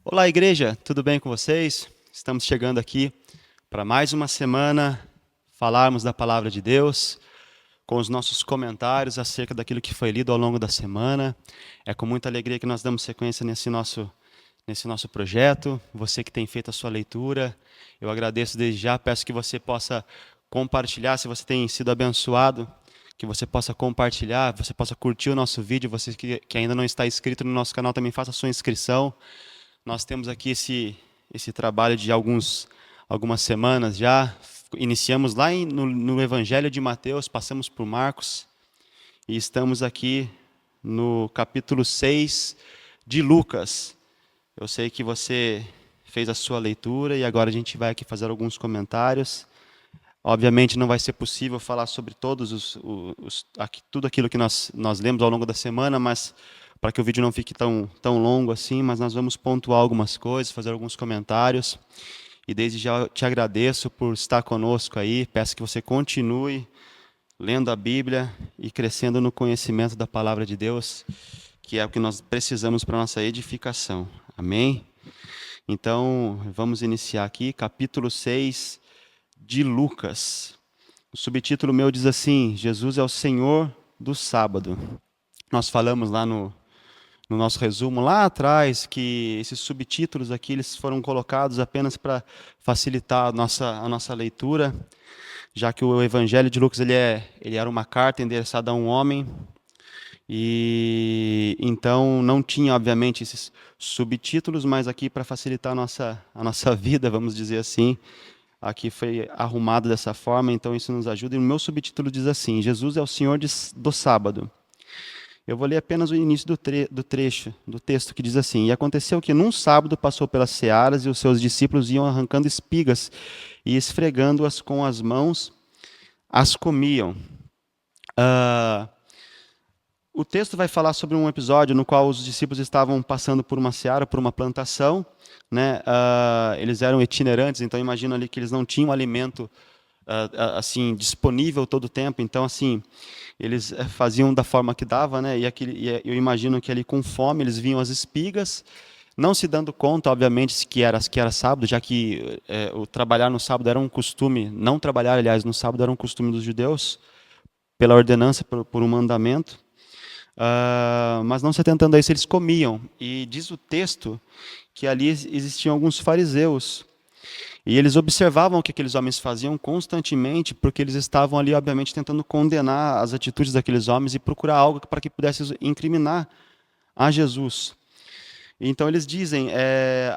Olá, igreja, tudo bem com vocês? Estamos chegando aqui para mais uma semana falarmos da palavra de Deus, com os nossos comentários acerca daquilo que foi lido ao longo da semana. É com muita alegria que nós damos sequência nesse nosso projeto. Você que tem feito a sua leitura, eu agradeço desde já, peço que você possa compartilhar, se você tem sido abençoado, que você possa compartilhar, você possa curtir o nosso vídeo, você que ainda não está inscrito no nosso canal, também faça a sua inscrição. Nós temos aqui esse trabalho de algumas semanas já. Iniciamos lá no Evangelho de Mateus, passamos por Marcos e estamos aqui no capítulo 6 de Lucas. Eu sei que você fez a sua leitura e agora a gente vai aqui fazer alguns comentários. Obviamente não vai ser possível falar sobre tudo aquilo que nós lemos ao longo da semana, mas para que o vídeo não fique tão longo assim, mas nós vamos pontuar algumas coisas, fazer alguns comentários. E desde já eu te agradeço por estar conosco aí, peço que você continue lendo a Bíblia e crescendo no conhecimento da palavra de Deus, que é o que nós precisamos para a nossa edificação. Amém? Então, vamos iniciar aqui, capítulo 6 de Lucas. O subtítulo meu diz assim: Jesus é o Senhor do sábado. Nós falamos lá no nosso resumo lá atrás que esses subtítulos aqui eles foram colocados apenas para facilitar a nossa leitura, já que o Evangelho de Lucas ele era uma carta endereçada a um homem e então não tinha obviamente esses subtítulos, mas aqui para facilitar a nossa vida, vamos dizer assim, aqui foi arrumado dessa forma, então isso nos ajuda. E o meu subtítulo diz assim: Jesus é o Senhor do sábado. Eu vou ler apenas o início do trecho, do texto, que diz assim: E aconteceu que num sábado passou pelas searas, e os seus discípulos iam arrancando espigas, e esfregando-as com as mãos, as comiam. Ah, o texto vai falar sobre um episódio no qual os discípulos estavam passando por uma seara, por uma plantação, né? Eles eram itinerantes, então imagino ali que eles não tinham alimento assim disponível todo o tempo, então assim eles faziam da forma que dava, né? E eu imagino que ali com fome eles vinham as espigas, não se dando conta, obviamente, que era sábado, já que o trabalhar no sábado era um costume, não trabalhar, aliás, no sábado era um costume dos judeus, pela ordenança, por um mandamento. Mas não se atentando a isso, eles comiam. E diz o texto que ali existiam alguns fariseus. E eles observavam o que aqueles homens faziam constantemente, porque eles estavam ali, obviamente, tentando condenar as atitudes daqueles homens e procurar algo para que pudesse incriminar a Jesus. Então eles dizem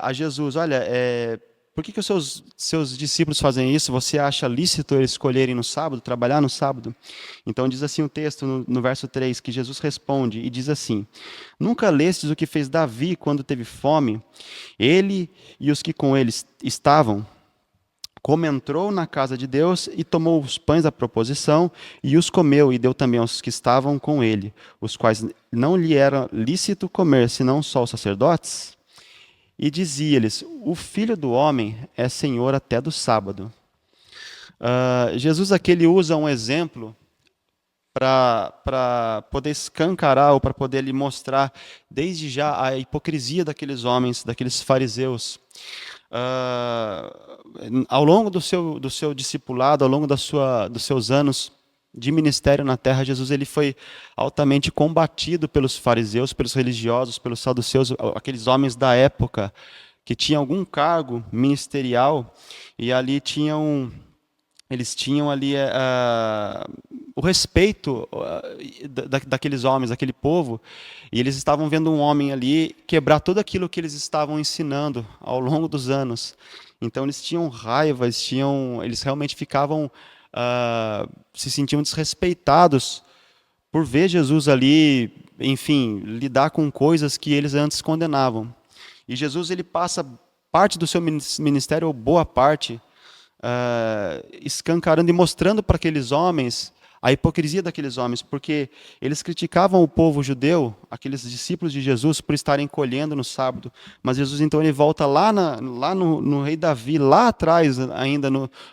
a Jesus: olha, por que os seus discípulos fazem isso? Você acha lícito eles escolherem no sábado, trabalhar no sábado? Então diz assim o texto no verso 3, que Jesus responde e diz assim: Nunca lestes o que fez Davi quando teve fome? Ele e os que com ele estavam, como entrou na casa de Deus e tomou os pães da proposição e os comeu e deu também aos que estavam com ele, os quais não lhe era lícito comer, senão só os sacerdotes? E dizia-lhes: O Filho do Homem é Senhor até do sábado. Jesus aqui ele usa um exemplo para poder escancarar ou para poder lhe mostrar desde já a hipocrisia daqueles homens, daqueles fariseus. Ao longo do seu discipulado, ao longo dos seus anos de ministério na terra, Jesus ele foi altamente combatido pelos fariseus, pelos religiosos, pelos saduceus, aqueles homens da época que tinham algum cargo ministerial e ali eles tinham ali o respeito daqueles homens, daquele povo, e eles estavam vendo um homem ali quebrar tudo aquilo que eles estavam ensinando ao longo dos anos. Então eles tinham raiva, eles realmente ficavam, se sentiam desrespeitados por ver Jesus ali, enfim, lidar com coisas que eles antes condenavam. E Jesus ele passa parte do seu ministério, ou boa parte, escancarando e mostrando para aqueles homens a hipocrisia daqueles homens, porque eles criticavam o povo judeu, aqueles discípulos de Jesus, por estarem colhendo no sábado. Mas Jesus então ele volta lá no rei Davi, lá atrás, ainda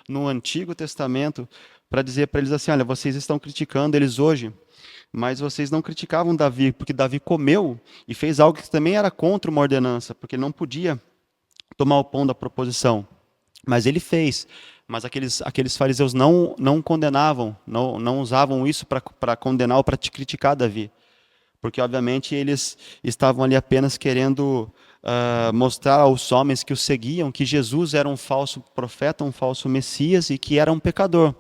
no Antigo Testamento, para dizer para eles assim: olha, vocês estão criticando eles hoje, mas vocês não criticavam Davi, porque Davi comeu e fez algo que também era contra uma ordenança, porque ele não podia tomar o pão da proposição. Mas ele fez. Mas aqueles fariseus não condenavam, não usavam isso para condenar ou para criticar Davi. Porque, obviamente, eles estavam ali apenas querendo mostrar aos homens que o seguiam que Jesus era um falso profeta, um falso Messias e que era um pecador.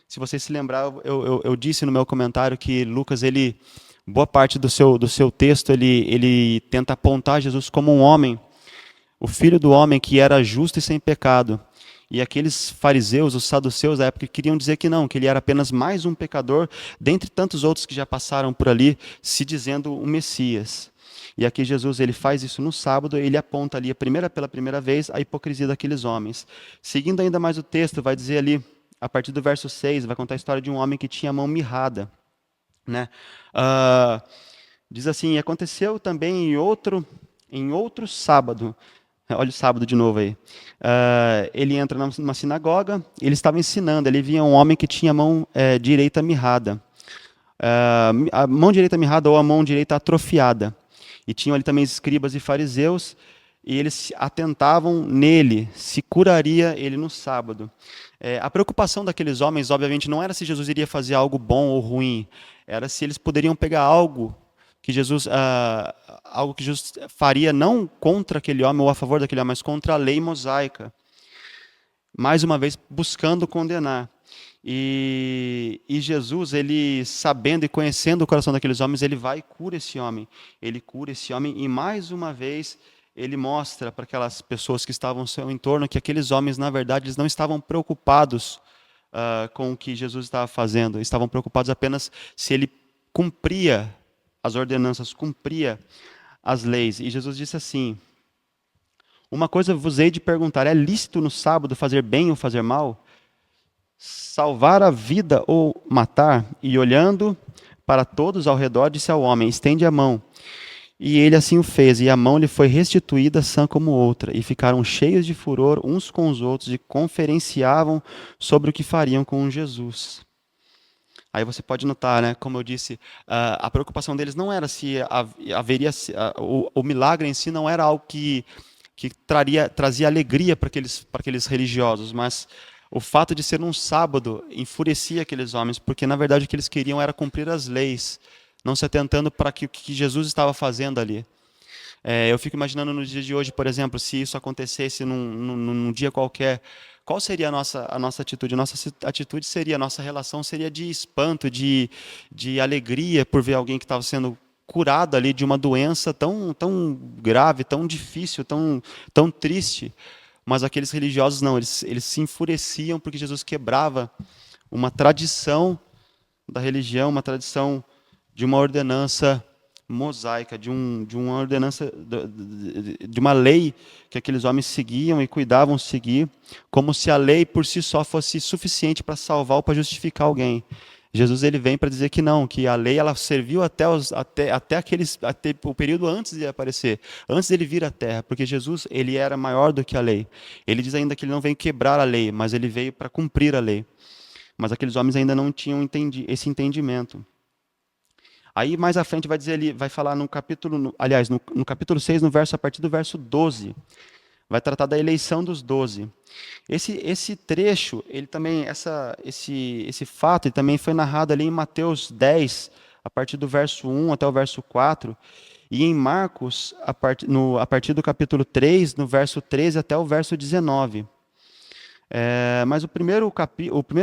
Se você se lembrar, eu disse no meu comentário que Lucas, boa parte do seu texto, ele tenta apontar Jesus como um homem, o filho do homem que era justo e sem pecado. E aqueles fariseus, os saduceus da época, queriam dizer que não, que ele era apenas mais um pecador, dentre tantos outros que já passaram por ali, se dizendo o Messias. E aqui Jesus ele faz isso no sábado, ele aponta ali pela primeira vez a hipocrisia daqueles homens. Seguindo ainda mais o texto, vai dizer ali, a partir do verso 6, vai contar a história de um homem que tinha a mão mirrada. Né? Ah, diz assim, aconteceu também em outro sábado. Olha o sábado de novo aí. Ele entra numa sinagoga, ele estava ensinando, ele via um homem que tinha a mão direita mirrada. A mão direita mirrada ou a mão direita atrofiada. E tinham ali também escribas e fariseus, e eles atentavam nele, se curaria ele no sábado. A preocupação daqueles homens, obviamente, não era se Jesus iria fazer algo bom ou ruim, era se eles poderiam pegar algo que Jesus faria não contra aquele homem ou a favor daquele homem, mas contra a lei mosaica. Mais uma vez, buscando condenar. E Jesus, ele sabendo e conhecendo o coração daqueles homens, ele vai e cura esse homem. Ele cura esse homem e mais uma vez ele mostra para aquelas pessoas que estavam ao seu entorno que aqueles homens, na verdade, eles não estavam preocupados com o que Jesus estava fazendo. Estavam preocupados apenas se ele cumpria as ordenanças, cumpria as leis. E Jesus disse assim: uma coisa vos hei de perguntar, é lícito no sábado fazer bem ou fazer mal? Salvar a vida ou matar? E olhando para todos ao redor, disse ao homem: estende a mão. E ele assim o fez, e a mão lhe foi restituída sã como outra. E ficaram cheios de furor uns com os outros e conferenciavam sobre o que fariam com Jesus. Aí você pode notar, né, como eu disse, a preocupação deles não era se haveria o milagre em si não era algo que trazia alegria para aqueles religiosos, mas o fato de ser um sábado enfurecia aqueles homens, porque na verdade o que eles queriam era cumprir as leis, não se atentando para o que Jesus estava fazendo ali. Eu fico imaginando no dia de hoje, por exemplo, se isso acontecesse num dia qualquer, qual seria a nossa atitude? A nossa atitude seria, a nossa relação seria de espanto, de alegria por ver alguém que estava sendo curado ali de uma doença tão grave, tão difícil, tão triste. Mas aqueles religiosos não, eles se enfureciam porque Jesus quebrava uma tradição da religião, uma tradição de uma ordenança mosaica, de uma ordenança, de uma lei que aqueles homens seguiam e cuidavam seguir, como se a lei por si só fosse suficiente para salvar ou para justificar alguém. Jesus ele vem para dizer que não, que a lei ela serviu até o período antes de aparecer, antes dele vir à Terra, porque Jesus ele era maior do que a lei. Ele diz ainda que ele não veio quebrar a lei, mas ele veio para cumprir a lei. Mas aqueles homens ainda não tinham esse entendimento. Aí mais à frente vai dizer ali, vai falar no capítulo, aliás, no capítulo 6, a partir do verso 12, vai tratar da eleição dos 12. Esse trecho, ele também, esse fato, ele também foi narrado ali em Mateus 10, a partir do verso 1 até o verso 4, e em Marcos, a partir do capítulo 3, no verso 13 até o verso 19. Mas o primeiro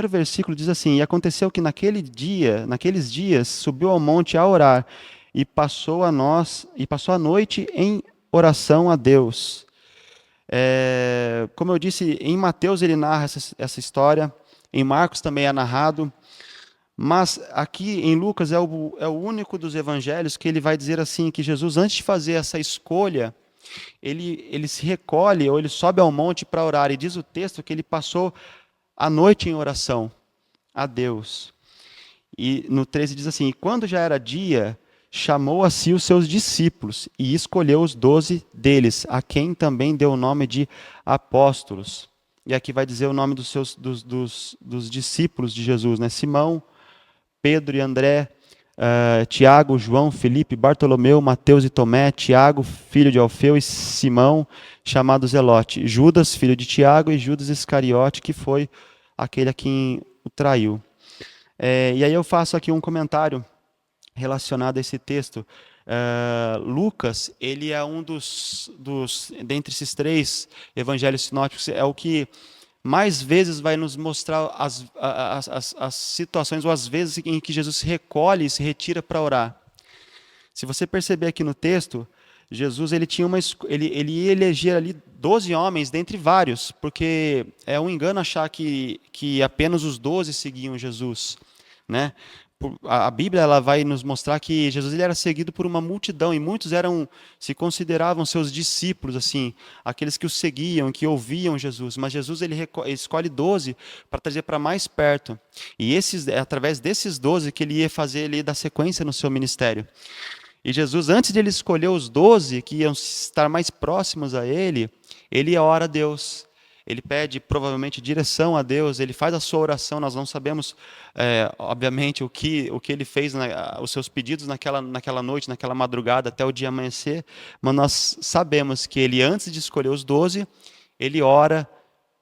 versículo diz assim: e aconteceu que naqueles dias, subiu ao monte a orar, e passou a noite em oração a Deus. Como eu disse, em Mateus ele narra essa história, em Marcos também é narrado, mas aqui em Lucas é o único dos evangelhos que ele vai dizer assim, que Jesus, antes de fazer essa escolha, ele se recolhe, ou ele sobe ao monte para orar, e diz o texto que ele passou a noite em oração a Deus. E no 13 diz assim: e quando já era dia, chamou a si os seus discípulos, e escolheu os 12 deles, a quem também deu o nome de apóstolos. E aqui vai dizer o nome dos discípulos de Jesus, né? Simão, Pedro e André, Tiago, João, Felipe, Bartolomeu, Mateus e Tomé, Tiago, filho de Alfeu, e Simão, chamado Zelote, Judas, filho de Tiago, e Judas Iscariote, que foi aquele a quem o traiu. E aí eu faço aqui um comentário relacionado a esse texto. Lucas, ele é um dentre esses três evangelhos sinóticos, é o que mais vezes vai nos mostrar as situações ou as vezes em que Jesus se recolhe e se retira para orar. Se você perceber aqui no texto, Jesus ele tinha ele ia eleger ali 12 homens dentre vários, porque é um engano achar que apenas os 12 seguiam Jesus, né? A Bíblia ela vai nos mostrar que Jesus ele era seguido por uma multidão e muitos se consideravam seus discípulos, assim, aqueles que o seguiam, que ouviam Jesus. Mas Jesus ele escolhe 12 para trazer para mais perto. E é através desses 12 que ele ia fazer ele dar sequência no seu ministério. E Jesus, antes de ele escolher os 12 que iam estar mais próximos a ele ora a Deus. Ele pede provavelmente direção a Deus, ele faz a sua oração, nós não sabemos, obviamente, o que ele fez, os seus pedidos naquela noite, naquela madrugada, até o dia amanhecer, mas nós sabemos que ele, antes de escolher os 12, ele ora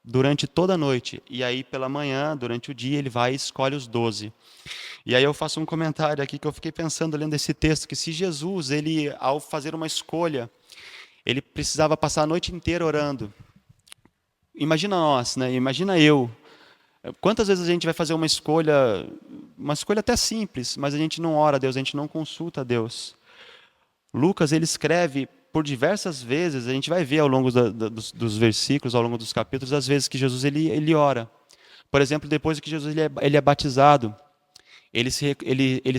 durante toda a noite, e aí pela manhã, durante o dia, ele vai e escolhe os 12. E aí eu faço um comentário aqui que eu fiquei pensando lendo esse texto, que se Jesus, ele, ao fazer uma escolha, ele precisava passar a noite inteira orando. Imagina nós, né? Imagina eu. Quantas vezes a gente vai fazer uma escolha até simples, mas a gente não ora a Deus, a gente não consulta a Deus. Lucas, ele escreve por diversas vezes, a gente vai ver ao longo dos versículos, ao longo dos capítulos, as vezes que Jesus ele ora. Por exemplo, depois que Jesus ele é batizado, ele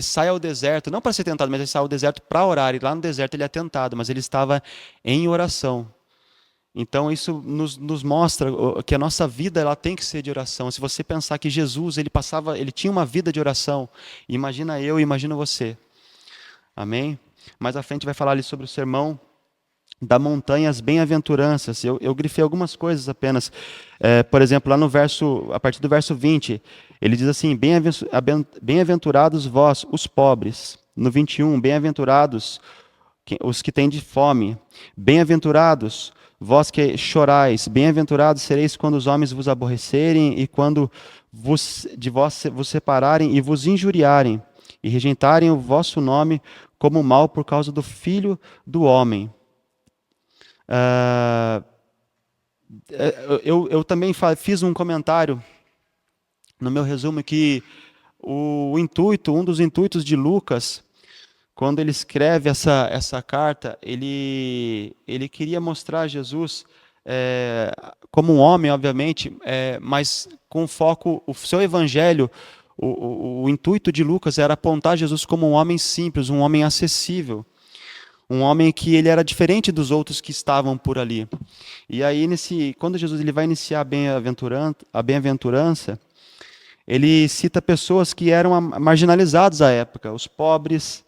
sai ao deserto, não para ser tentado, mas ele sai ao deserto para orar, e lá no deserto ele é tentado, mas ele estava em oração. Então isso nos mostra que a nossa vida ela tem que ser de oração. Se você pensar que Jesus ele tinha uma vida de oração, imagina eu, imagina você. Amém? Mais à frente vai falar ali sobre o sermão da montanha, as bem-aventuranças. Eu grifei algumas coisas apenas. Por exemplo, lá a partir do verso 20, ele diz assim: bem-aventurados vós, os pobres. No 21, bem-aventurados os que têm de fome. Bem-aventurados vós que chorais, bem-aventurados sereis quando os homens vos aborrecerem e quando de vós vos separarem e vos injuriarem e rejeitarem o vosso nome como mal por causa do Filho do Homem. Eu também fiz um comentário no meu resumo que um dos intuitos de Lucas, quando ele escreve essa carta, ele queria mostrar Jesus como um homem, obviamente, mas com foco, o seu evangelho, o intuito de Lucas era apontar Jesus como um homem simples, um homem acessível, um homem que ele era diferente dos outros que estavam por ali. E aí, quando Jesus ele vai iniciar a bem-aventurança, ele cita pessoas que eram marginalizadas à época, os pobres.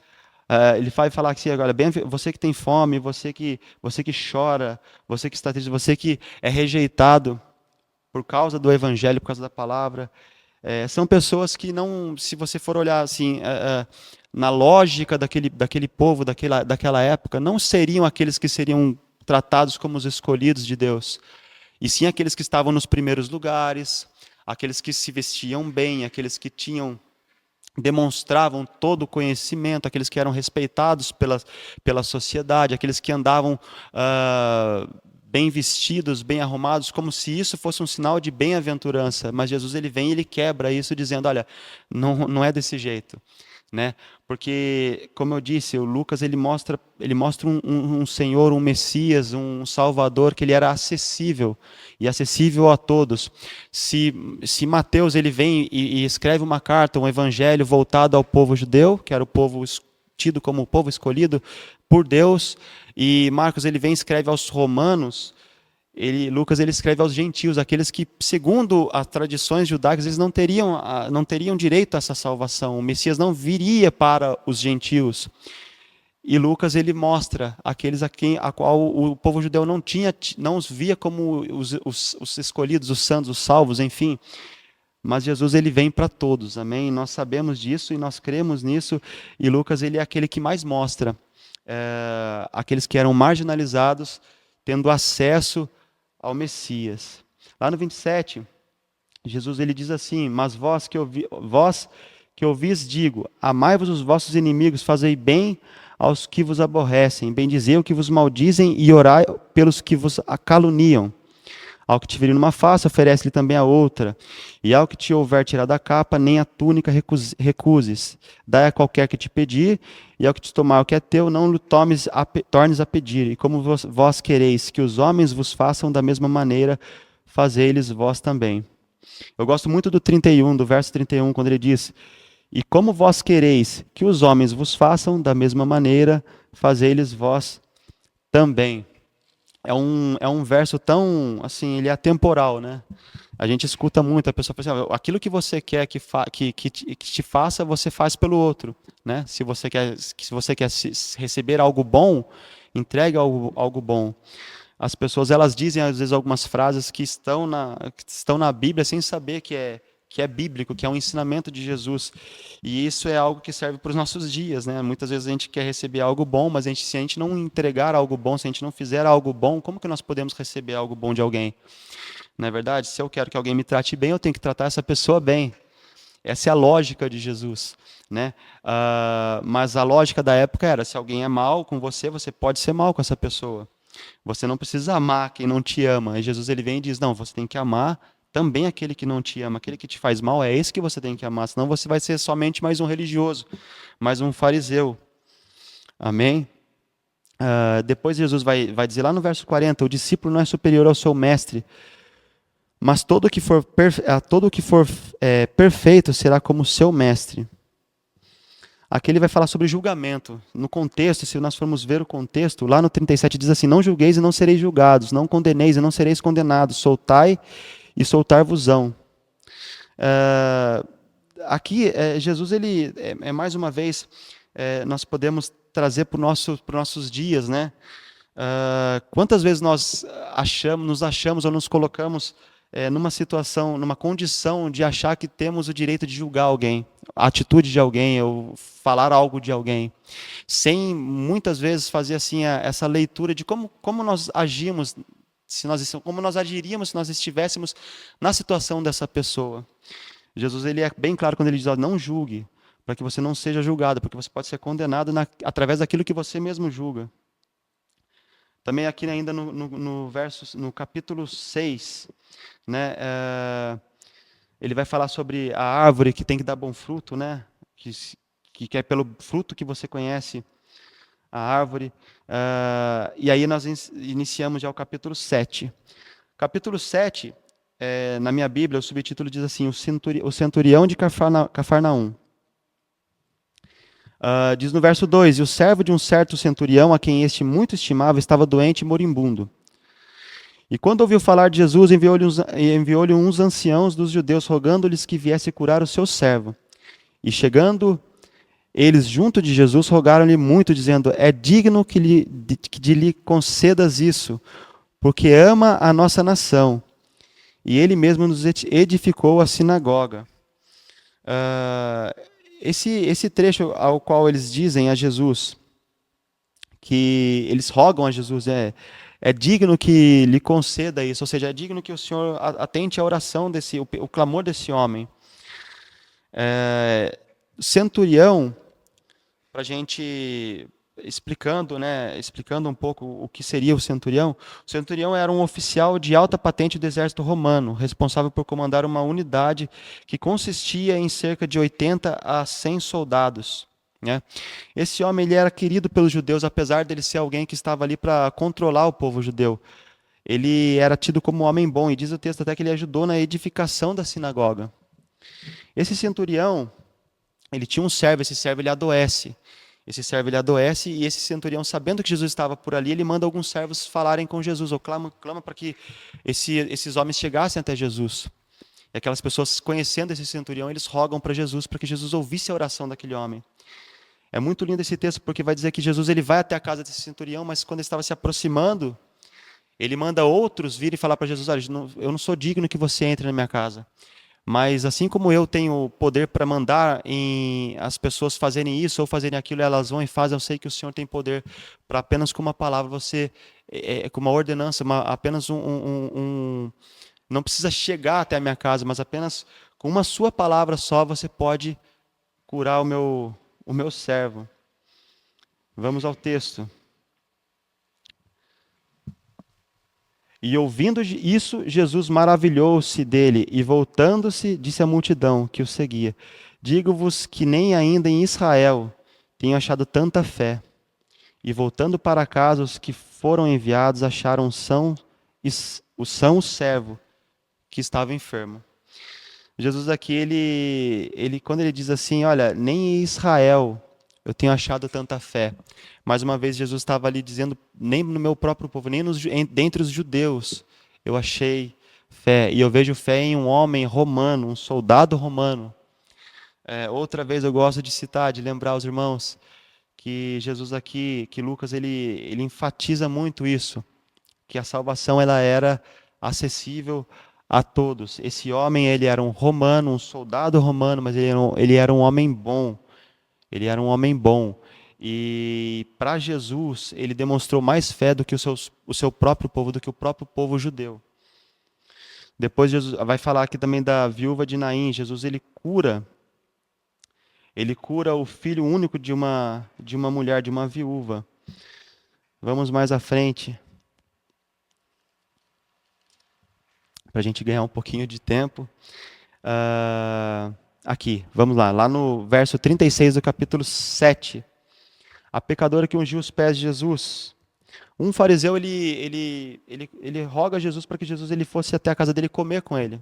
Ele vai falar assim agora, você que tem fome, você que chora, você que está triste, você que é rejeitado por causa do evangelho, por causa da palavra. São pessoas que não, se você for olhar assim, na lógica daquele povo, daquela época, não seriam aqueles que seriam tratados como os escolhidos de Deus, e sim aqueles que estavam nos primeiros lugares, aqueles que se vestiam bem, aqueles que demonstravam todo o conhecimento, aqueles que eram respeitados pela sociedade, aqueles que andavam bem vestidos, bem arrumados, como se isso fosse um sinal de bem-aventurança. Mas Jesus ele vem e ele quebra isso dizendo, olha, não é desse jeito, né? Porque, como eu disse, o Lucas ele mostra um Senhor, um Messias, um Salvador que ele era acessível e acessível a todos. Se Mateus ele vem e escreve uma carta, um evangelho voltado ao povo judeu, que era o povo tido como o povo escolhido por Deus, e Marcos ele vem e escreve aos romanos, Lucas ele escreve aos gentios, aqueles que, segundo as tradições judaicas, eles não teriam direito a essa salvação. O Messias não viria para os gentios. E Lucas ele mostra aqueles a qual o povo judeu não os via como os escolhidos, os santos, os salvos, enfim. mas Jesus ele vem para todos, amém? Nós sabemos disso e nós cremos nisso, e Lucas ele é aquele que mais mostra aqueles que eram marginalizados tendo acesso ao Messias. Lá no 27, Jesus ele diz assim: mas vós que ouvis digo, amai-vos os vossos inimigos, fazei bem aos que vos aborrecem, bendizei os que vos maldizem e orai pelos que vos caluniam. Ao que te vir numa face, oferece-lhe também a outra. E ao que te houver tirado a capa, nem a túnica recuses. Dai a qualquer que te pedir, e ao que te tomar o que é teu, não lhe tornes a pedir. E como vós quereis que os homens vos façam da mesma maneira, fazei-lhes vós também. Eu gosto muito do verso 31, quando ele diz: e como vós quereis que os homens vos façam da mesma maneira, fazei-lhes vós também. É um verso tão, assim, ele é atemporal, né? A gente escuta muito, a pessoa fala assim: aquilo que você quer que te faça, você faz pelo outro, né? Se você quer receber algo bom, entregue algo bom. As pessoas, elas dizem, às vezes, algumas frases que estão na Bíblia sem saber que é bíblico, que é um ensinamento de Jesus. E isso é algo que serve para os nossos dias, né? Muitas vezes a gente quer receber algo bom, mas se a gente não entregar algo bom, se a gente não fizer algo bom, como que nós podemos receber algo bom de alguém? Não é verdade? Se eu quero que alguém me trate bem, eu tenho que tratar essa pessoa bem. Essa é a lógica de Jesus, né? Mas a lógica da época era: se alguém é mal com você, você pode ser mal com essa pessoa. Você não precisa amar quem não te ama. E Jesus ele vem e diz: não, você tem que amar também aquele que não te ama, aquele que te faz mal, é esse que você tem que amar, senão você vai ser somente mais um religioso, mais um fariseu. Amém? Depois Jesus vai dizer lá no verso 40, o discípulo não é superior ao seu mestre, mas todo que for perfeito será como seu mestre. Aqui ele vai falar sobre julgamento. No contexto, se nós formos ver o contexto, lá no 37 diz assim: não julgueis e não sereis julgados, não condeneis e não sereis condenados, soltai e soltar-vos-ão. Aqui, Jesus, ele mais uma vez, nós podemos trazer para os nossos dias, né? Quantas vezes nós nos achamos ou nos colocamos numa situação, numa condição de achar que temos o direito de julgar alguém, a atitude de alguém, ou falar algo de alguém, sem muitas vezes fazer assim essa leitura de como nós agimos, como nós agiríamos se nós estivéssemos na situação dessa pessoa. Jesus ele é bem claro quando ele diz: não julgue, para que você não seja julgado, porque você pode ser condenado através daquilo que você mesmo julga. Também aqui ainda no capítulo 6, né, ele vai falar sobre a árvore que tem que dar bom fruto, né, que é pelo fruto que você conhece a árvore. E aí nós iniciamos já o capítulo 7. Capítulo 7, na minha Bíblia, o subtítulo diz assim: o centurião de Cafarnaum. Diz no verso 2: e o servo de um certo centurião, a quem este muito estimava, estava doente e moribundo. E quando ouviu falar de Jesus, enviou-lhe uns anciãos dos judeus, rogando-lhes que viesse curar o seu servo. E chegando eles junto de Jesus, rogaram-lhe muito, dizendo: é digno que lhe concedas isso, porque ama a nossa nação. E ele mesmo nos edificou a sinagoga. Esse trecho ao qual eles dizem a Jesus, que eles rogam a Jesus, é digno que lhe conceda isso, ou seja, é digno que o Senhor atente a oração o clamor desse homem. Centurião, para a gente explicando um pouco o que seria o centurião era um oficial de alta patente do exército romano, responsável por comandar uma unidade que consistia em cerca de 80 a 100 soldados. Né? Esse homem ele era querido pelos judeus, apesar dele ser alguém que estava ali para controlar o povo judeu. Ele era tido como um homem bom, e diz o texto até que ele ajudou na edificação da sinagoga. Esse centurião, ele tinha um servo, esse servo ele adoece. E esse centurião, sabendo que Jesus estava por ali, ele manda alguns servos falarem com Jesus, ou clama para que esses homens chegassem até Jesus. E aquelas pessoas, conhecendo esse centurião, eles rogam para Jesus, para que Jesus ouvisse a oração daquele homem. É muito lindo esse texto, porque vai dizer que Jesus ele vai até a casa desse centurião, mas quando ele estava se aproximando, ele manda outros virem falar para Jesus: olha, eu não sou digno que você entre na minha casa. Mas assim como eu tenho poder para mandar as pessoas fazerem isso ou fazerem aquilo, elas vão e fazem, eu sei que o Senhor tem poder para apenas com uma palavra, você, com uma ordenança, apenas não precisa chegar até a minha casa, mas apenas com uma sua palavra só você pode curar o meu servo. Vamos ao texto. E ouvindo isso, Jesus maravilhou-se dele e, voltando-se, disse à multidão que o seguia: Digo-vos que nem ainda em Israel tenho achado tanta fé. E voltando para casa, os que foram enviados acharam o servo que estava enfermo. Jesus aqui, quando ele diz assim, olha, nem em Israel eu tenho achado tanta fé. Mais uma vez, Jesus estava ali dizendo, nem no meu próprio povo, nem dentre os judeus eu achei fé. E eu vejo fé em um homem romano, um soldado romano. Outra vez eu gosto de citar, de lembrar aos irmãos, que Jesus aqui, que Lucas, ele enfatiza muito isso, que a salvação ela era acessível a todos. Esse homem, ele era um romano, um soldado romano, mas ele era um homem bom. Ele era um homem bom. E para Jesus, ele demonstrou mais fé do que o seu próprio povo, do que o próprio povo judeu. Depois Jesus vai falar aqui também da viúva de Naim. Jesus ele cura o filho único de uma mulher, de uma viúva. Vamos mais à frente, para a gente ganhar um pouquinho de tempo. Aqui, vamos lá no verso 36 do capítulo 7. A pecadora que ungiu os pés de Jesus. Um fariseu, ele roga a Jesus para que Jesus ele fosse até a casa dele comer com ele,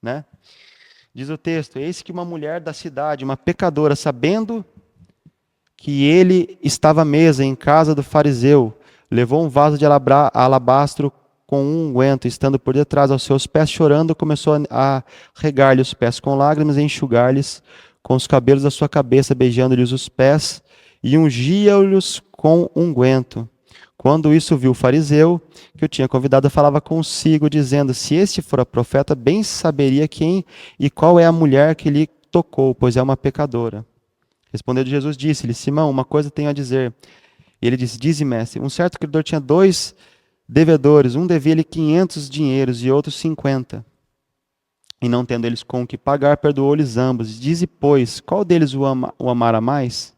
né? Diz o texto, eis que uma mulher da cidade, uma pecadora, sabendo que ele estava à mesa em casa do fariseu, levou um vaso de alabastro com um unguento, estando por detrás aos seus pés, chorando, começou a regar-lhe os pés com lágrimas e enxugar-lhes com os cabelos da sua cabeça, beijando-lhes os pés, e ungia-os com unguento. Quando isso viu o fariseu, que o tinha convidado, falava consigo, dizendo, se este fora profeta, bem saberia quem e qual é a mulher que lhe tocou, pois é uma pecadora. Respondendo Jesus, disse-lhe, Simão, uma coisa tenho a dizer. E ele disse, dize, mestre, um certo credor tinha 2 devedores, um devia-lhe 500 dinheiros e outro 50. E não tendo eles com o que pagar, perdoou-lhes ambos. Dize, pois, qual deles o amara mais?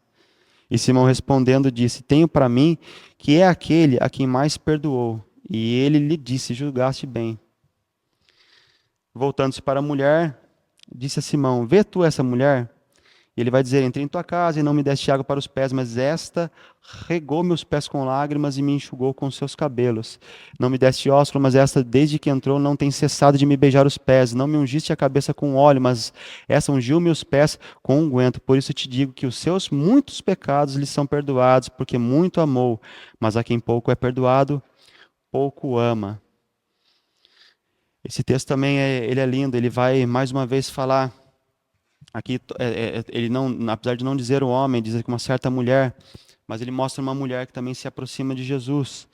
E Simão respondendo disse, tenho para mim que é aquele a quem mais perdoou. E ele lhe disse, julgaste bem. Voltando-se para a mulher, disse a Simão, vê tu essa mulher? E ele vai dizer, entrei em tua casa e não me deste água para os pés, mas esta regou meus pés com lágrimas e me enxugou com seus cabelos. Não me deste ósculo, mas esta, desde que entrou, não tem cessado de me beijar os pés. Não me ungiste a cabeça com óleo, mas essa ungiu meus pés com unguento. Por isso te digo que os seus muitos pecados lhe são perdoados, porque muito amou. Mas a quem pouco é perdoado, pouco ama. Esse texto também ele é lindo, ele vai mais uma vez falar. Aqui ele não, apesar de não dizer o homem, diz que uma certa mulher, mas ele mostra uma mulher que também se aproxima de Jesus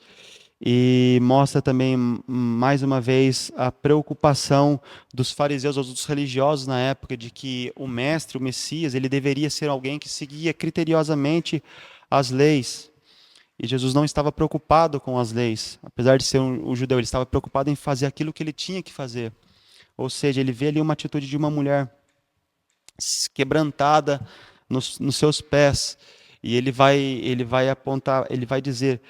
e mostra também mais uma vez a preocupação dos fariseus ou dos religiosos na época de que o mestre, o Messias, ele deveria ser alguém que seguia criteriosamente as leis. E Jesus não estava preocupado com as leis, apesar de ser um judeu, ele estava preocupado em fazer aquilo que ele tinha que fazer. Ou seja, ele vê ali uma atitude de uma mulher quebrantada nos seus pés, e ele vai apontar, ele vai dizer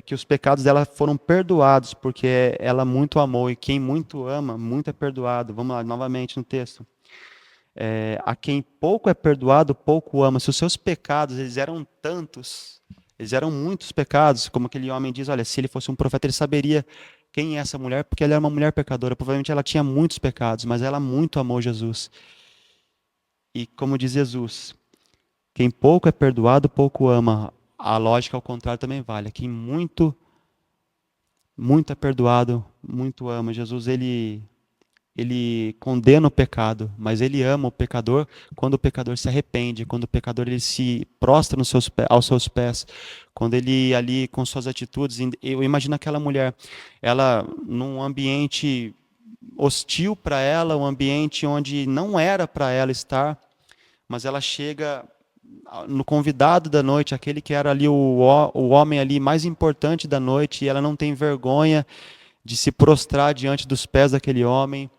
que os pecados dela foram perdoados, porque ela muito amou, e quem muito ama, muito é perdoado. Vamos lá, novamente no texto. A quem pouco é perdoado, pouco ama. Se os seus pecados eles eram tantos, eles eram muitos pecados, como aquele homem diz, olha, se ele fosse um profeta, ele saberia quem é essa mulher, porque ela era uma mulher pecadora. Provavelmente ela tinha muitos pecados, mas ela muito amou Jesus. E como diz Jesus, quem pouco é perdoado, pouco ama. A lógica ao contrário também vale. Quem muito é perdoado, muito ama. Jesus ele condena o pecado, mas ele ama o pecador quando o pecador se arrepende, quando o pecador ele se prostra aos seus pés, quando ele ali com suas atitudes. Eu imagino aquela mulher, ela num ambiente hostil para ela, um ambiente onde não era para ela estar, mas ela chega no convidado da noite, aquele que era ali o homem ali mais importante da noite, e ela não tem vergonha de se prostrar diante dos pés daquele homem.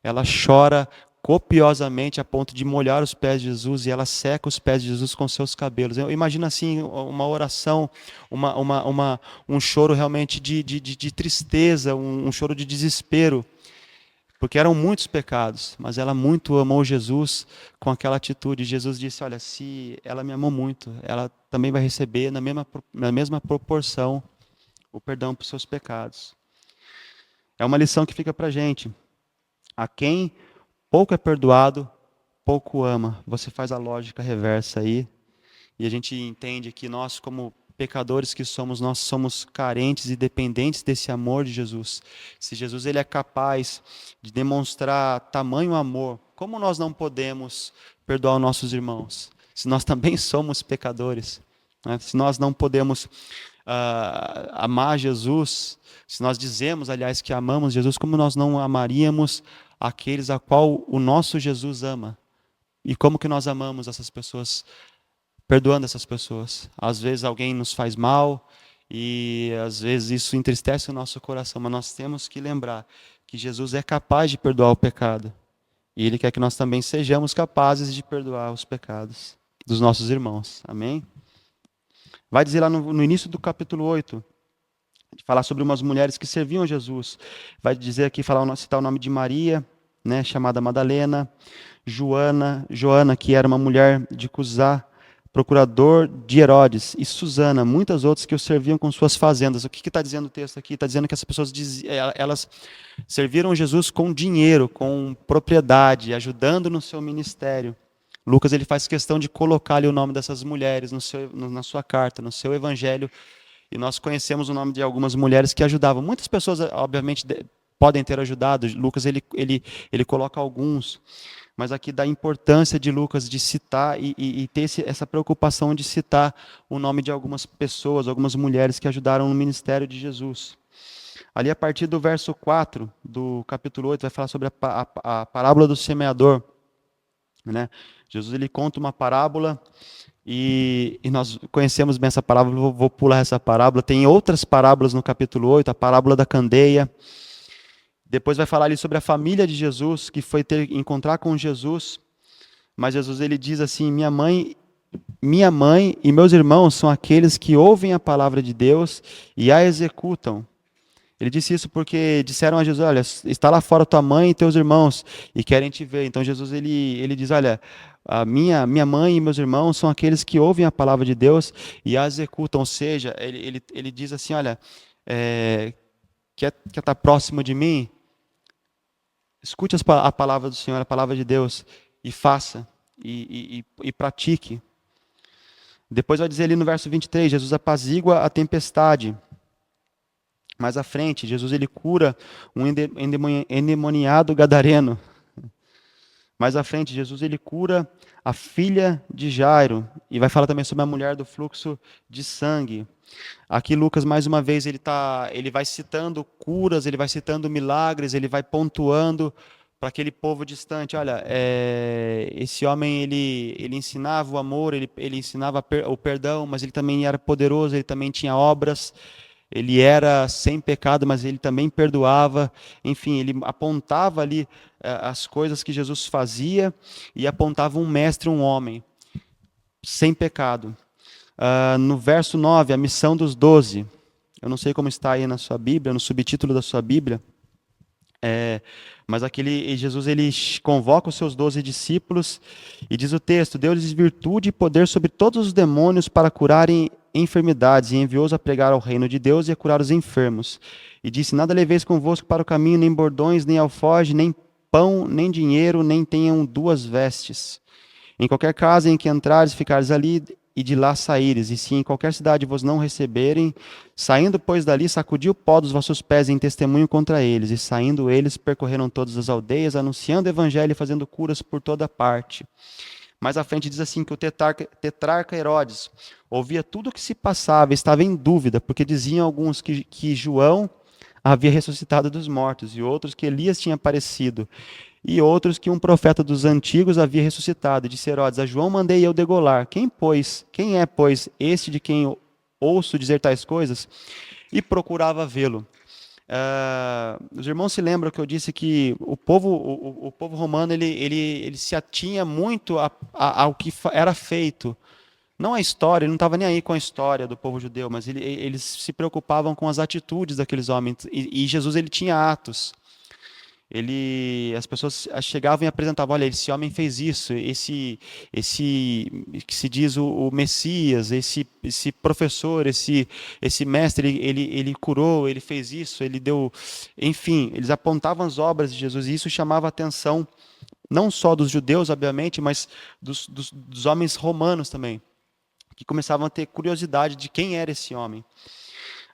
Ela chora copiosamente a ponto de molhar os pés de Jesus, e ela seca os pés de Jesus com seus cabelos. Eu imagino assim uma oração, um choro realmente de tristeza, um choro de desespero, porque eram muitos pecados, mas ela muito amou Jesus com aquela atitude. Jesus disse: olha, se ela me amou muito, ela também vai receber na mesma proporção o perdão por seus pecados. É uma lição que fica para a gente. A quem pouco é perdoado, pouco ama. Você faz a lógica reversa aí, e a gente entende que nós, como pecadores que somos, nós somos carentes e dependentes desse amor de Jesus. Se Jesus ele é capaz de demonstrar tamanho amor, como nós não podemos perdoar os nossos irmãos? Se nós também somos pecadores, né? Se nós não podemos amar Jesus, se nós dizemos, aliás, que amamos Jesus, como nós não amaríamos aqueles a qual o nosso Jesus ama? E como que nós amamos essas pessoas, perdoando essas pessoas? Às vezes alguém nos faz mal e às vezes isso entristece o nosso coração, mas nós temos que lembrar que Jesus é capaz de perdoar o pecado. E Ele quer que nós também sejamos capazes de perdoar os pecados dos nossos irmãos. Amém? Vai dizer lá no início do capítulo 8, falar sobre umas mulheres que serviam a Jesus. Vai dizer aqui, citar o nome de Maria, né, chamada Madalena, Joana, que era uma mulher de Cusá, procurador de Herodes, e Susana, muitas outras que o serviam com suas fazendas. O que está dizendo o texto aqui? Está dizendo que essas pessoas elas serviram Jesus com dinheiro, com propriedade, ajudando no seu ministério. Lucas ele faz questão de colocar ali o nome dessas mulheres na sua carta, no seu evangelho, e nós conhecemos o nome de algumas mulheres que ajudavam. Muitas pessoas, obviamente, podem ter ajudado. Lucas ele coloca alguns, mas aqui dá a importância de Lucas de citar e ter essa preocupação de citar o nome de algumas pessoas, algumas mulheres que ajudaram no ministério de Jesus. Ali, a partir do verso 4 do capítulo 8, vai falar sobre a parábola do semeador. Né? Jesus ele conta uma parábola e nós conhecemos bem essa parábola, vou pular essa parábola. Tem outras parábolas no capítulo 8, a parábola da candeia. Depois vai falar ali sobre a família de Jesus, que foi encontrar com Jesus. Mas Jesus ele diz assim: minha mãe e meus irmãos são aqueles que ouvem a palavra de Deus e a executam. Ele disse isso porque disseram a Jesus: olha, está lá fora tua mãe e teus irmãos e querem te ver. Então Jesus ele diz: olha, a minha mãe e meus irmãos são aqueles que ouvem a palavra de Deus e a executam. Ou seja, ele diz assim: olha, quer estar próximo de mim? Escute a palavra do Senhor, a palavra de Deus, e faça, e pratique. Depois vai dizer ali no verso 23, Jesus apazigua a tempestade. Mais à frente, Jesus ele cura um endemoniado gadareno. Mais à frente, Jesus ele cura a filha de Jairo. E vai falar também sobre a mulher do fluxo de sangue. Aqui Lucas, mais uma vez, ele vai citando curas, ele vai citando milagres, ele vai pontuando para aquele povo distante. Olha, esse homem, ele ensinava o amor, ele ensinava o perdão, mas ele também era poderoso, ele também tinha obras. Ele era sem pecado, mas ele também perdoava. Enfim, ele apontava ali as coisas que Jesus fazia e apontava um mestre, um homem, sem pecado. No verso 9, a missão dos 12. Eu não sei como está aí na sua Bíblia, no subtítulo da sua Bíblia. Mas Jesus ele convoca os seus 12 discípulos e diz o texto: deu-lhes virtude e poder sobre todos os demônios para curarem enfermidades, e enviou-os a pregar ao reino de Deus e a curar os enfermos. E disse: nada leveis convosco para o caminho, nem bordões, nem alforje, nem pão, nem dinheiro, nem tenham duas vestes. Em qualquer casa em que entrares, ficares ali, e de lá saíres, e se em qualquer cidade vos não receberem, saindo, pois, dali, sacudi o pó dos vossos pés em testemunho contra eles, e saindo eles, percorreram todas as aldeias, anunciando o evangelho e fazendo curas por toda parte. Mais à frente diz assim que o tetrarca Herodes ouvia tudo o que se passava e estava em dúvida, porque diziam alguns que João havia ressuscitado dos mortos, e outros que Elias tinha aparecido, e outros que um profeta dos antigos havia ressuscitado. E disse Herodes: a João mandei eu degolar. Quem é, pois, este de quem ouço dizer tais coisas? E procurava vê-lo. Os irmãos se lembram que eu disse que o povo romano ele se atinha muito ao que era feito. Não a história, ele não estava nem aí com a história do povo judeu, mas eles se preocupavam com as atitudes daqueles homens. E Jesus ele tinha atos. As pessoas chegavam e apresentavam: olha, esse homem fez isso, esse que se diz o Messias, esse professor, esse mestre, ele curou, ele fez isso, ele deu, enfim, eles apontavam as obras de Jesus e isso chamava a atenção não só dos judeus, obviamente, mas dos homens romanos também, que começavam a ter curiosidade de quem era esse homem.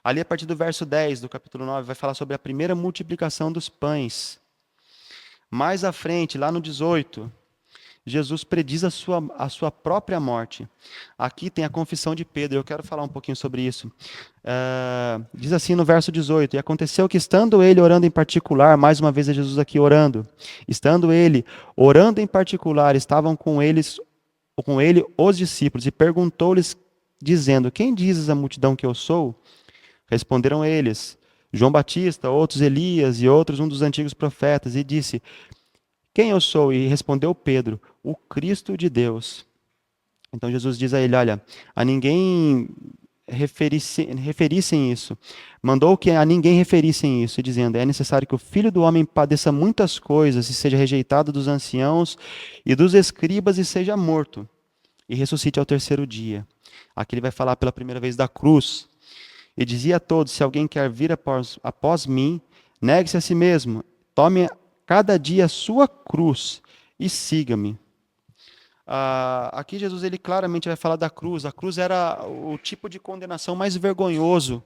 Ali, a partir do verso 10 do capítulo 9, vai falar sobre a primeira multiplicação dos pães. Mais à frente, lá no 18, Jesus prediz a sua própria morte. Aqui tem a confissão de Pedro, eu quero falar um pouquinho sobre isso. Diz assim no verso 18: e aconteceu que, estando ele orando em particular, mais uma vez é Jesus aqui orando, estando ele orando em particular, estavam com ele os discípulos, e perguntou-lhes, dizendo: quem dizes a multidão que eu sou? Responderam eles: João Batista, outros Elias e outros um dos antigos profetas. E disse: quem eu sou? E respondeu Pedro: o Cristo de Deus. Então Jesus diz a ele: olha, a ninguém referissem isso. Mandou que a ninguém referissem isso, dizendo: é necessário que o Filho do Homem padeça muitas coisas e seja rejeitado dos anciãos e dos escribas e seja morto, e ressuscite ao terceiro dia. Aqui ele vai falar pela primeira vez da cruz. E dizia a todos: se alguém quer vir após mim, negue-se a si mesmo, tome cada dia a sua cruz e siga-me. Aqui Jesus ele claramente vai falar da cruz. A cruz era o tipo de condenação mais vergonhoso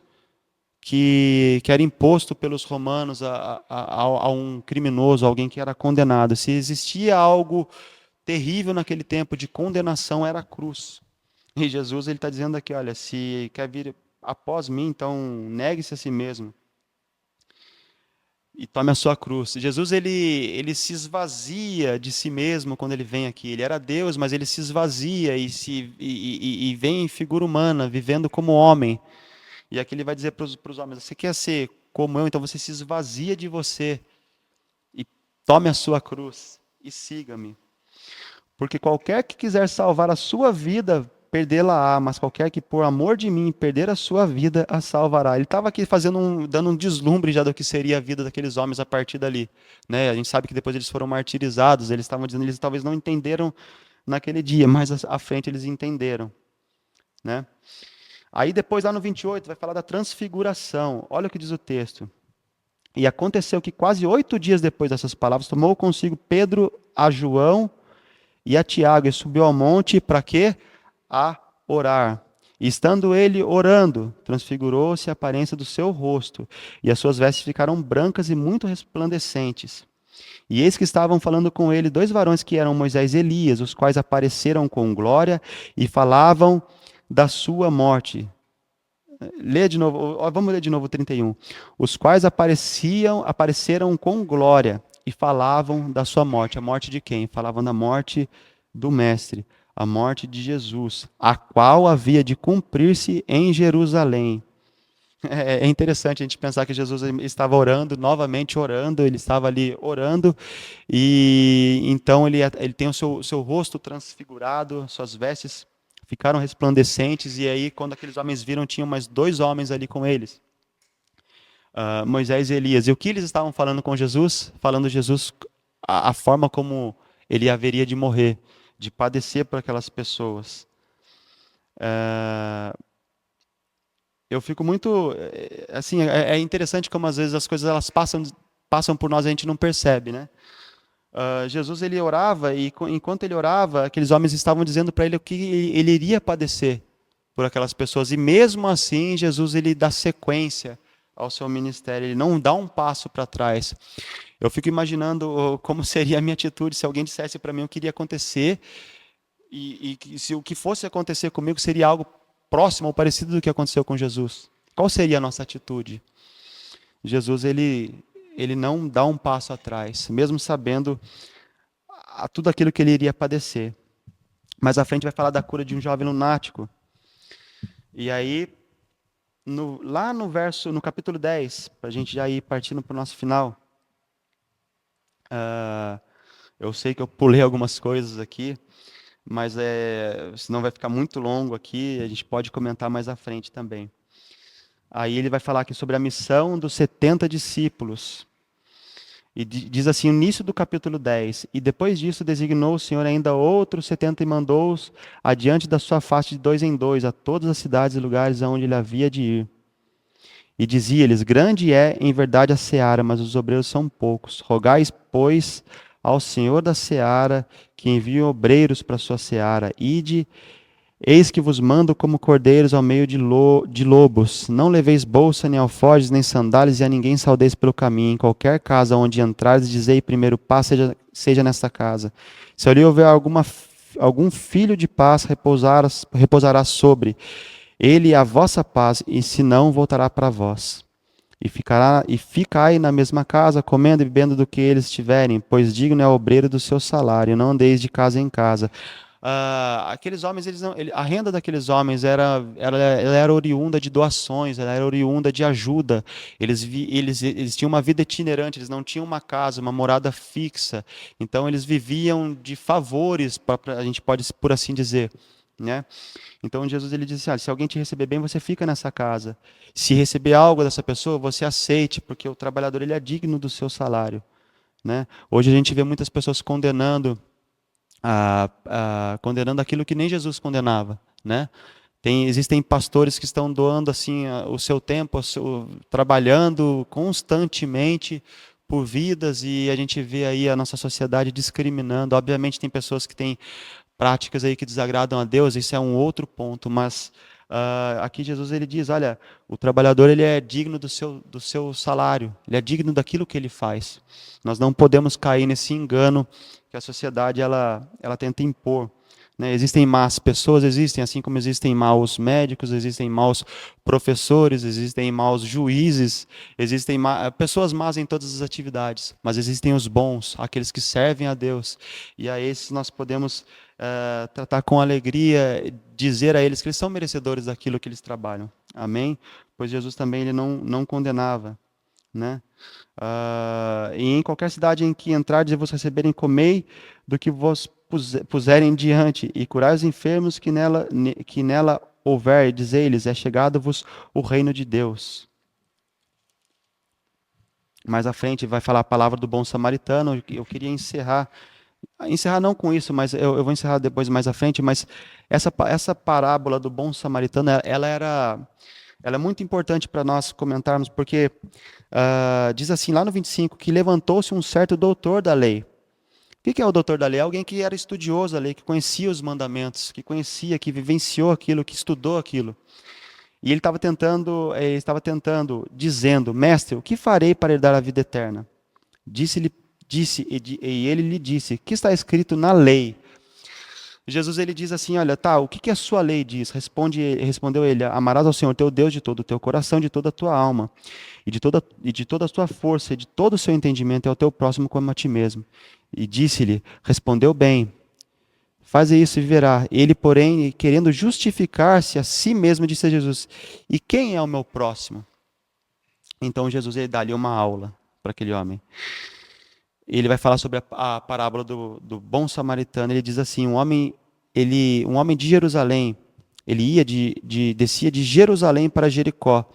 que era imposto pelos romanos a um criminoso, alguém que era condenado. Se existia algo terrível naquele tempo de condenação, era a cruz. E Jesus ele está dizendo aqui: olha, se quer vir após mim, então negue-se a si mesmo e tome a sua cruz. Jesus ele se esvazia de si mesmo quando ele vem aqui. Ele era Deus, mas ele se esvazia e vem em figura humana, vivendo como homem. E aqui ele vai dizer para os homens: você quer ser como eu, então você se esvazia de você e tome a sua cruz e siga-me. Porque qualquer que quiser salvar a sua vida, perdê-la-á, mas qualquer que por amor de mim perder a sua vida, a salvará. Ele estava aqui dando um deslumbre já do que seria a vida daqueles homens a partir dali. Né? A gente sabe que depois eles foram martirizados, eles estavam dizendo, eles talvez não entenderam naquele dia, mas à frente eles entenderam. Né? Aí depois, lá no 28, vai falar da transfiguração. Olha o que diz o texto. E aconteceu que quase 8 dias depois dessas palavras, tomou consigo Pedro a João e a Tiago, e subiu ao monte para quê? A orar. E estando ele orando, transfigurou-se a aparência do seu rosto, e as suas vestes ficaram brancas e muito resplandecentes. E eis que estavam falando com ele dois varões que eram Moisés e Elias, os quais apareceram com glória e falavam da sua morte. Lê de novo, vamos ler de novo o 31. Os quais apareceram com glória e falavam da sua morte. A morte de quem? Falavam da morte do Mestre, a morte de Jesus, a qual havia de cumprir-se em Jerusalém. É interessante a gente pensar que Jesus estava orando, novamente orando, ele estava ali orando, e então ele tem o seu rosto transfigurado, suas vestes ficaram resplandecentes, e aí quando aqueles homens viram, tinham mais dois homens ali com eles, Moisés e Elias. E o que eles estavam falando com Jesus? Falando Jesus, a forma como ele haveria de morrer, de padecer por aquelas pessoas. Eu fico muito, assim, é interessante como às vezes as coisas elas passam por nós e a gente não percebe, né? Jesus ele orava e enquanto ele orava, aqueles homens estavam dizendo para ele o que ele iria padecer por aquelas pessoas, e mesmo assim Jesus ele dá sequência ao seu ministério, ele não dá um passo para trás. Eu fico imaginando como seria a minha atitude se alguém dissesse para mim o que iria acontecer e se o que fosse acontecer comigo seria algo próximo ou parecido do que aconteceu com Jesus. Qual seria a nossa atitude? Jesus ele não dá um passo atrás, mesmo sabendo tudo aquilo que ele iria padecer. Mais à frente vai falar da cura de um jovem lunático. E aí, lá no capítulo 10, para a gente já ir partindo para o nosso final, eu sei que eu pulei algumas coisas aqui, mas senão vai ficar muito longo aqui, a gente pode comentar mais à frente também. Aí ele vai falar aqui sobre a missão dos 70 discípulos. E diz assim, no início do capítulo 10, e depois disso designou o Senhor ainda outros 70 e mandou-os adiante da sua face de dois em dois a todas as cidades e lugares aonde ele havia de ir. E dizia-lhes, grande é em verdade a seara, mas os obreiros são poucos. Rogais, pois, ao Senhor da seara, que envie obreiros para a sua seara. Ide, eis que vos mando como cordeiros ao meio de lobos. Não leveis bolsa, nem alforjes, nem sandálias, e a ninguém saudeis pelo caminho. Em qualquer casa onde entrares, dizei primeiro paz seja nesta casa. Se ali houver algum filho de paz, repousará sobre ele a vossa paz, e se não, voltará para vós. E ficai na mesma casa, comendo e bebendo do que eles tiverem, pois digno é o obreiro do seu salário, não andeis de casa em casa. Aqueles homens, a renda daqueles homens ela era oriunda de doações, ela era oriunda de ajuda. Eles tinham uma vida itinerante, eles não tinham uma casa, uma morada fixa. Então eles viviam de favores, a gente pode por assim dizer, né? Então Jesus ele diz assim, se alguém te receber bem, você fica nessa casa. Se receber algo dessa pessoa, você aceite, porque o trabalhador ele é digno do seu salário, né? Hoje a gente vê muitas pessoas condenando aquilo que nem Jesus condenava, né? Existem pastores que estão doando assim o seu tempo, trabalhando constantemente por vidas, e a gente vê aí a nossa sociedade discriminando. Obviamente tem pessoas que têm práticas aí que desagradam a Deus, isso é um outro ponto, mas aqui Jesus ele diz, olha, o trabalhador ele é digno do seu salário, ele é digno daquilo que ele faz. Nós não podemos cair nesse engano que a sociedade ela tenta impor. Né? Existem más pessoas, existem, assim como existem maus médicos, existem maus professores, existem maus juízes, existem pessoas más em todas as atividades, mas existem os bons, aqueles que servem a Deus, e a esses nós podemos tratar com alegria, dizer a eles que eles são merecedores daquilo que eles trabalham. Amém? Pois Jesus também ele não condenava. Né? E em qualquer cidade em que entrardes e vos receberem, comei do que vos puserem diante, e curai os enfermos que nela houver, e dizei-lhes, é chegado-vos o reino de Deus. Mais à frente vai falar a palavra do bom samaritano. Eu queria encerrar não com isso, mas eu vou encerrar depois mais à frente, mas essa parábola do bom samaritano, ela é muito importante para nós comentarmos, porque diz assim, lá no 25, que levantou-se um certo doutor da lei. O que é o doutor da lei? Alguém que era estudioso da lei, que conhecia os mandamentos, que conhecia, que vivenciou aquilo, que estudou aquilo. E ele estava tentando, dizendo, mestre, o que farei para herdar a vida eterna? E ele lhe disse, que está escrito na lei? Jesus ele diz assim, olha, tá, o que a sua lei diz? Respondeu ele, amarás ao Senhor teu Deus de todo o teu coração, de toda a tua alma, e de toda a tua força, e de todo o seu entendimento, e ao teu próximo como a ti mesmo. E disse-lhe, respondeu bem, faze isso e viverá. Ele, porém, querendo justificar-se a si mesmo, disse a Jesus, e quem é o meu próximo? Então Jesus ele dá-lhe uma aula para aquele homem. Ele vai falar sobre a parábola do bom samaritano. Ele diz assim, um homem de Jerusalém, ele descia de Jerusalém para Jericó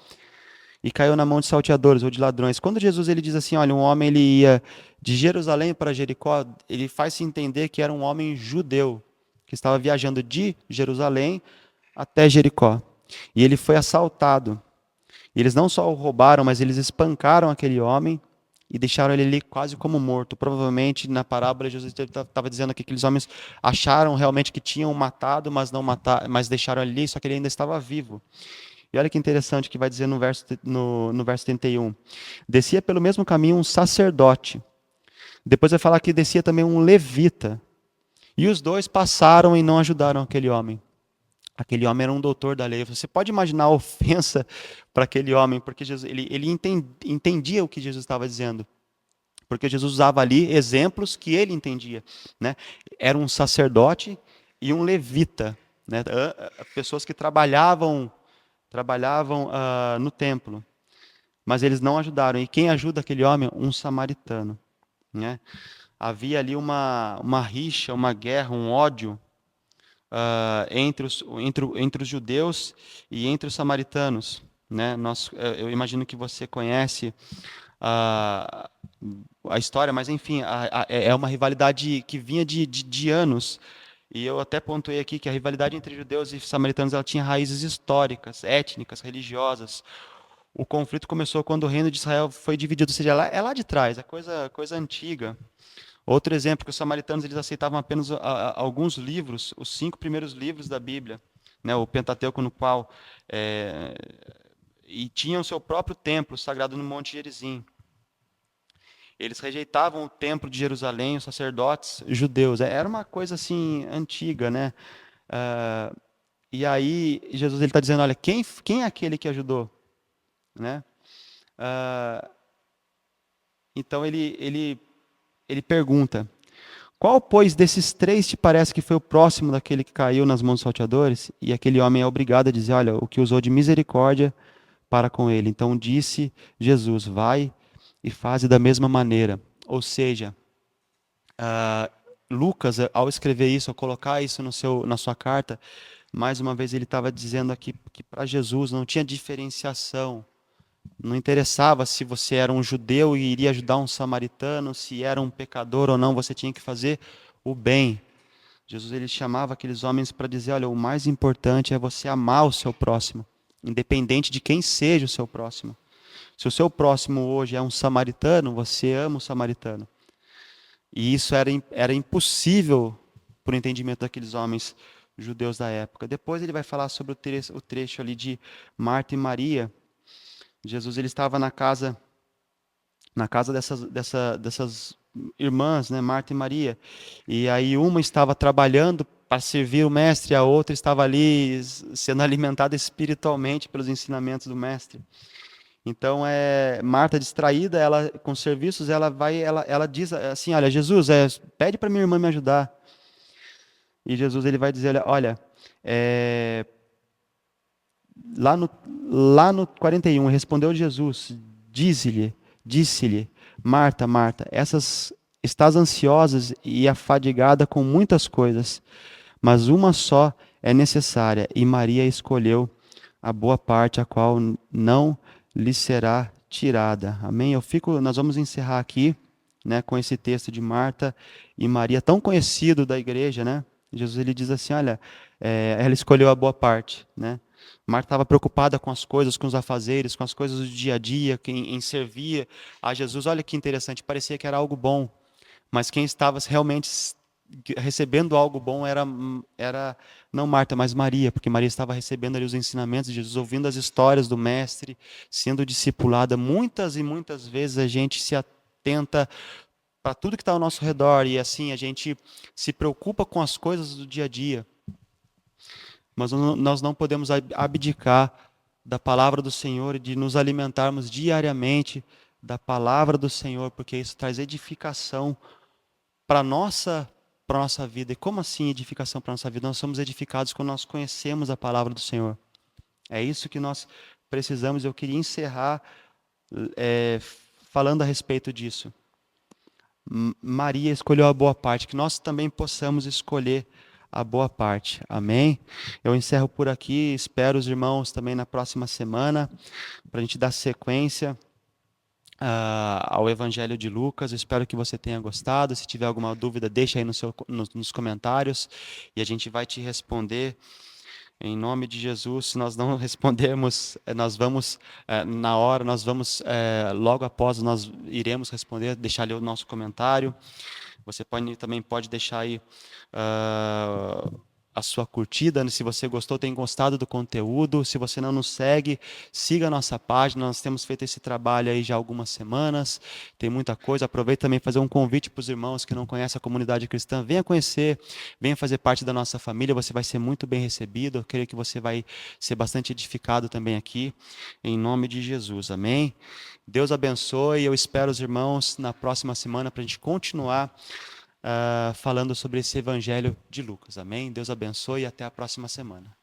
e caiu na mão de salteadores ou de ladrões. Quando Jesus ele diz assim, olha, um homem ele ia de Jerusalém para Jericó, ele faz-se entender que era um homem judeu que estava viajando de Jerusalém até Jericó. E ele foi assaltado. E eles não só o roubaram, mas eles espancaram aquele homem e deixaram ele ali quase como morto. Provavelmente, na parábola, Jesus estava dizendo que aqueles homens acharam realmente que tinham matado, mas deixaram ele ali, só que ele ainda estava vivo. E olha que interessante que vai dizer no verso 31. Descia pelo mesmo caminho um sacerdote. Depois vai falar que descia também um levita. E os dois passaram e não ajudaram aquele homem. Aquele homem era um doutor da lei. Você pode imaginar a ofensa para aquele homem, porque Jesus, ele entendia o que Jesus estava dizendo. Porque Jesus usava ali exemplos que ele entendia, né? Era um sacerdote e um levita, né? Pessoas que trabalhavam no templo, mas eles não ajudaram. E quem ajuda aquele homem? Um samaritano, né? Havia ali uma rixa, uma guerra, um ódio entre os judeus e entre os samaritanos, né? Eu imagino que você conhece a, a história, mas enfim, é uma rivalidade que vinha de anos. E eu até pontuei aqui que a rivalidade entre judeus e samaritanos ela tinha raízes históricas, étnicas, religiosas. O conflito começou quando o reino de Israel foi dividido, ou seja, é lá de trás, é coisa antiga. Outro exemplo, que os samaritanos eles aceitavam apenas alguns livros, os 5 primeiros livros da Bíblia, né, o Pentateuco, no qual é, e tinham seu próprio templo sagrado no Monte Gerizim. Eles rejeitavam o templo de Jerusalém, os sacerdotes judeus. Era uma coisa assim antiga, né? Ah, e aí Jesus ele está dizendo, olha, quem é aquele que ajudou, né? Ah, então ele pergunta: qual, pois, desses três te parece que foi o próximo daquele que caiu nas mãos dos salteadores? E aquele homem é obrigado a dizer: olha, o que usou de misericórdia para com ele. Então disse Jesus: vai e faze da mesma maneira. Ou seja, Lucas, ao escrever isso, ao colocar isso na sua carta, mais uma vez ele estava dizendo aqui que para Jesus não tinha diferenciação. Não interessava se você era um judeu e iria ajudar um samaritano, se era um pecador ou não, você tinha que fazer o bem. Jesus ele chamava aqueles homens para dizer, olha, o mais importante é você amar o seu próximo, independente de quem seja o seu próximo. Se o seu próximo hoje é um samaritano, você ama o samaritano. E isso era impossível para o entendimento daqueles homens judeus da época. Depois ele vai falar sobre o trecho ali de Marta e Maria. Jesus ele estava na casa dessas irmãs, né, Marta e Maria. E aí uma estava trabalhando para servir o mestre, a outra estava ali sendo alimentada espiritualmente pelos ensinamentos do mestre. Então, Marta distraída, ela com os serviços, ela diz assim, olha, Jesus, pede para minha irmã me ajudar. E Jesus ele vai dizer, olha, é, lá no 41, respondeu Jesus, disse-lhe, Marta, Marta, estás ansiosa e afadigada com muitas coisas, mas uma só é necessária, e Maria escolheu a boa parte, a qual não lhe será tirada. Amém? Nós vamos encerrar aqui, né, com esse texto de Marta e Maria, tão conhecido da igreja, né? Jesus ele diz assim, olha, ela escolheu a boa parte, né? Marta estava preocupada com as coisas, com os afazeres, com as coisas do dia a dia, em servir a Jesus. Olha que interessante, parecia que era algo bom, mas quem estava realmente recebendo algo bom era não Marta, mas Maria, porque Maria estava recebendo ali os ensinamentos de Jesus, ouvindo as histórias do mestre, sendo discipulada. Muitas e muitas vezes a gente se atenta para tudo que está ao nosso redor e assim a gente se preocupa com as coisas do dia a dia, mas nós não podemos abdicar da palavra do Senhor e de nos alimentarmos diariamente da palavra do Senhor, porque isso traz edificação para para nossa vida. E como assim edificação para nossa vida? Nós somos edificados quando nós conhecemos a palavra do Senhor. É isso que nós precisamos. Eu queria encerrar é, falando a respeito disso. Maria escolheu a boa parte, que nós também possamos escolher a boa parte. Amém? Eu encerro por aqui, espero os irmãos também na próxima semana, para a gente dar sequência ao Evangelho de Lucas. Eu espero que você tenha gostado. Se tiver alguma dúvida, deixa aí nos comentários e a gente vai te responder. Em nome de Jesus, se nós não respondermos, nós vamos, na hora, nós vamos, logo após, nós iremos responder, deixar ali o nosso comentário. Você também pode deixar aí a sua curtida, se você gostou, tem gostado do conteúdo. Se você não nos segue, siga a nossa página. Nós temos feito esse trabalho aí já há algumas semanas. Tem muita coisa. Aproveita também fazer um convite para os irmãos que não conhecem a comunidade cristã. Venha conhecer, venha fazer parte da nossa família. Você vai ser muito bem recebido. Eu creio que você vai ser bastante edificado também aqui, em nome de Jesus. Amém? Deus abençoe. Eu espero os irmãos na próxima semana para a gente continuar falando sobre esse evangelho de Lucas. Amém? Deus abençoe e até a próxima semana.